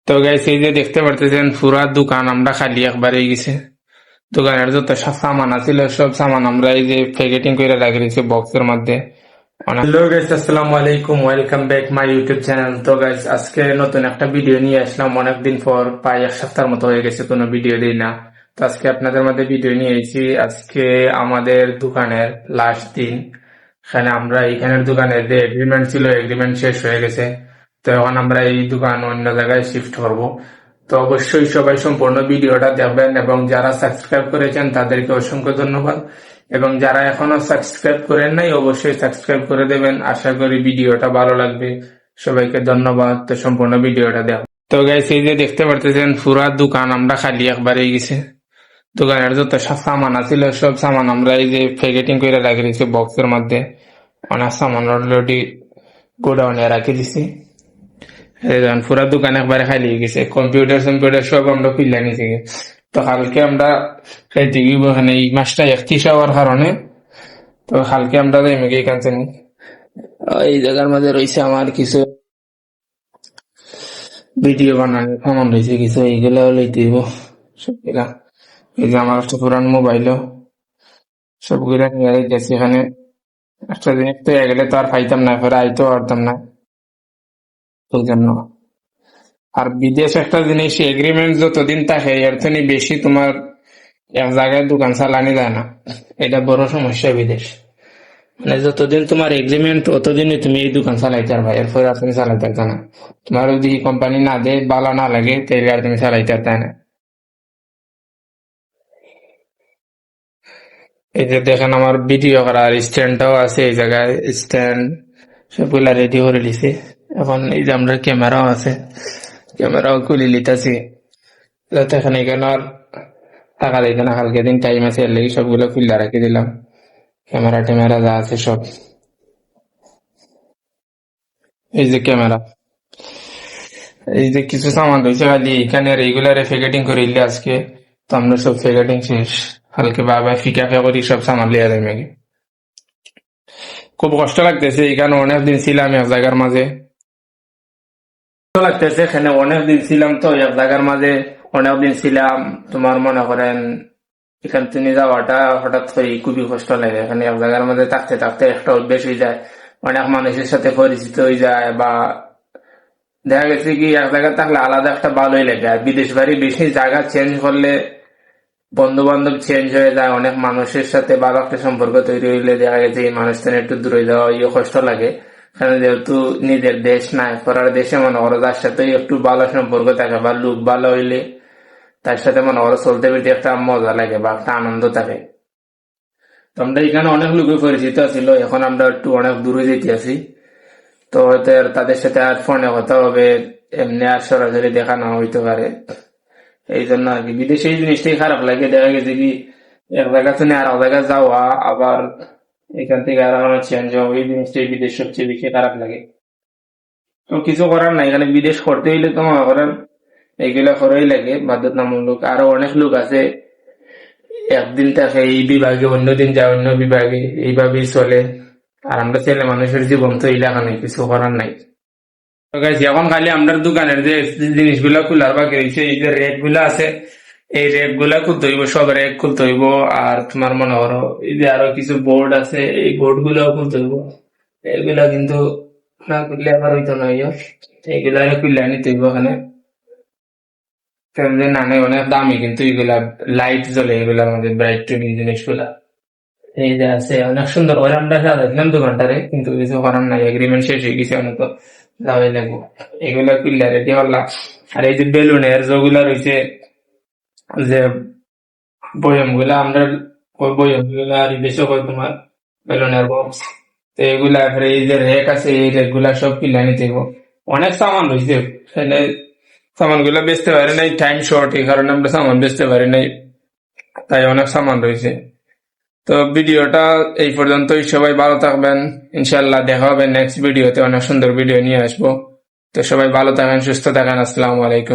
তো গাইস, এই যে দেখতে পারতেছেন পুরা দোকান আমরা খালি একবারে গেছে। দোকানের যত সব সামান আছিল সব সামান আমরা এই যে প্যাকেটিং করে রাখি দিয়েছি বক্সের মধ্যে। হ্যালো গাইস, আসসালামু আলাইকুম, welcome back my YouTube channel. তো গাইস, আজকে নতুন একটা ভিডিও নিয়ে আসলাম। অনেকদিন পর, প্রায় এক সপ্তাহের মতো হয়ে গেছে কোনো ভিডিও দিই না। তো আজকে আপনাদের মধ্যে ভিডিও নিয়ে এসেছি। আজকে আমাদের দোকানের লাস্ট দিন। এখানে আমরা এখানের দোকানে যে এগ্রিমেন্ট ছিল, এগ্রিমেন্ট শেষ হয়ে গেছে। তো এখন আমরা এই দোকান অন্য জায়গায় শিফট করব। তো অবশ্যই সবাই সম্পূর্ণ ভিডিওটা দেখবেন, এবং যারা সাবস্ক্রাইব করেছেন তাদেরকে অসংখ্য ধন্যবাদ, এবং যারা এখনো সাবস্ক্রাইব করেন নাই অবশ্যই সাবস্ক্রাইব করে দেবেন। আশা করি ভিডিওটা ভালো লাগবে। সবাইকে ধন্যবাদ। তো সম্পূর্ণ ভিডিওটা দেখো। তো গাইস, এই যে দেখতে পারতেছেন পুরা দোকান আমরা খালি একবারে গেছে। দোকানের যত সব সামান আছিল সব সামান আমরা এই যে প্যাকেটিং করে রাখি দিয়েছি বক্সের মধ্যে। অনেক সামান অলরেডি গোডাউনে রাখি দিছি। পুরা দোকান একবারে খালি হয়ে গেছে, কম্পিউটার সব আমরা খুলে নিয়েছি। তো কালকে আমরা খাইতে গিয়ে এখানে এই মাসটা 31 হওয়ার কারণে, তো কালকে আমরা যাইমে গিয়ে এখান থেকে এই জায়গার মধ্যে রয়েছে আমার কিছু ভিডিও বানানোর সামান রয়েছে কিছু, এইগুলা লইতে দিব সবগুলা। এই যে আমার একটা পুরান মোবাইলও, সবগুলা নিয়ে গেছি এখানে। একটা জিনিস তো গেলে তো আর পাইতাম না, ফের আইতেও পারতাম না, এই জন্য। আর বিদেশ একটা জিনিস, এগ্রিমেন্ট যতদিন থাকে এর থেকে বেশি তোমার এক জায়গায় দোকান চালানি যায় না। এটা বড় সমস্যা বিদেশ। মানে যতদিন তোমার এগ্রিমেন্ট ততদিনই তুমি এই দোকান চালাইতে পারবা, এরপরে আর তুমি চালাইতে পারতা না। তোমার যদি কোম্পানি না দেয়, ভালো না লাগে, তাহলে আর তুমি চালাইতে পারতা না। এই যে দেখেন আমার ভিডিও করার স্ট্যান্ডটাও আছে এই জায়গায়, স্ট্যান্ড সবগুলা রেডি করে দিছি। এখন এই যে আমরা ক্যামেরাও আছে, ক্যামেরাও খুলে লিতেছি যাতে এখানে এখানে আর টাকা দিতে না। কালকে দিন টাইম আছে, এর লেগে সবগুলো খুলে রাখি দিলাম। ক্যামেরা ট্যামেরা যা আছে সব, এই যে ক্যামেরা, এই যে কিছু সামান রয়েছে খালি এখানে, আর এইগুলার প্যাকেটিং করে ইলে আজকে। তো আমরা সব প্যাকেটিং শেষ, কালকে বাবা ফিকা ফে করি সব সামান লিয়ে যাই মেগে। খুব কষ্ট লাগতেছে, এখানে অনেকদিন ছিলাম এক জায়গার মাঝে। কষ্ট লাগতেছে, এখানে অনেকদিন ছিলাম তো এক জায়গার মাঝে, অনেকদিন ছিলাম। তোমার মনে করেন এখান থেকে যাওয়াটা হঠাৎ করে খুবই কষ্ট লাগে। এখানে এক জায়গার মধ্যে থাকতে থাকতে একটা অভ্যেস হয়ে যায়, অনেক মানুষের সাথে পরিচিত হয়ে যায়, বা দেখা গেছে কি এক জায়গায় থাকলে আলাদা একটা ভালোই লাগে। আর বিদেশ বাড়ি বেশি জায়গা চেঞ্জ করলে বন্ধু বান্ধব চেঞ্জ হয়ে যায়, অনেক মানুষের সাথে ভালো একটা সম্পর্ক তৈরি হইলে দেখা গেছে এই মানুষটা একটু দূরে যাওয়া কষ্ট লাগে। কারণ যেহেতু নিজের দেশ নাই, পরার দেশে মনে করো যার সাথে একটু ভালো সম্পর্ক থাকে বা লোক ভালো হইলে তার সাথে মনে করো চলতে ফিরতে একটা মজা লাগে বা একটা আনন্দ থাকে। তো আমরা এখানে অনেক লোকের পরিচিত ছিল, এখন আমরা একটু অনেক দূরে যেতে আছি। তো হয়তো আর তাদের সাথে আর ফোনে কথা হবে, এমনি আর সরাসরি দেখা না হইতে পারে। এই জন্য আর কি বিদেশে এই জিনিসটাই খারাপ লাগে। দেখা গেছে কি এক জায়গা থেকে আর এক জায়গায় যাওয়া, আবার এখান থেকে আর চেঞ্জ হওয়া, এই জিনিসটাই বিদেশ সবচেয়ে বেশি খারাপ লাগে। তো কিছু করার নাই, এখানে বিদেশ করতে হইলে তো মনে করেন এইগুলা করাই লাগে বাধ্যতামূলক। আরো অনেক লোক আছে একদিন থাকে এই বিভাগে, অন্যদিন যায় অন্য বিভাগে, এইভাবেই চলে। আর আমরা ছেলে মানুষের জীবন তো এলাকা নেই, কিছু করার নাই। তো guys, এখন খালি আমরা দোকানের যে জিনিসগুলা খুলার বাকি রয়েছে, এই যে রেক গুলা আছে, এই রেক গুলা খুলতে হইব, সব রেক খুলতে হইব। আর তোমার মনে করো এই যে আরো কিছু বোর্ড আছে, এই বোর্ড গুলাও খুলতে হইব। এগুলা কিন্তু না খুললে আবার হইতো না, এইগুলা খুললে নিতে হইব। এখানে ফ্যামিলি না নেই, অনেক দামি কিন্তু এগুলা, লাইট জ্বলে এগুলার মধ্যে, ব্রাইট টিভি জিনিসগুলা। এই যে আছে অনেক সুন্দর করে আমরা সাজাইছিলাম দোকানটারে, কিন্তু কিছু করার নাই, এগ্রিমেন্ট শেষ হয়ে গেছে, অনেক তো যাওয়াই লাগবে। এগুলা খুললে রেডি হলাম। আর এই যে বেলুনের যেগুলা রয়েছে, যে বয়াম গুলা আমরা, ওই বয়াম গুলা আর বেশি করে তোমার বেলুনের বক্স। তো এগুলা ফের এই যে রেক আছে, এই রেক গুলা সব কিনে নিতে হবে। অনেক সামান রয়েছে এখানে, সামান গুলা বেচতে পারি নাই, টাইম শর্ট, এই কারণে আমরা সামান বেচতে পারি নাই, তাই অনেক সামান রয়েছে। তো ভিডিওটা এই পর্যন্তই, সবাই ভালো থাকবেন। ইনশাল্লাহ দেখা হবে নেক্সট ভিডিওতে, অনেক সুন্দর ভিডিও নিয়ে আসবো। তো সবাই ভালো থাকেন, সুস্থ থাকেন, আসসালামু আলাইকুম।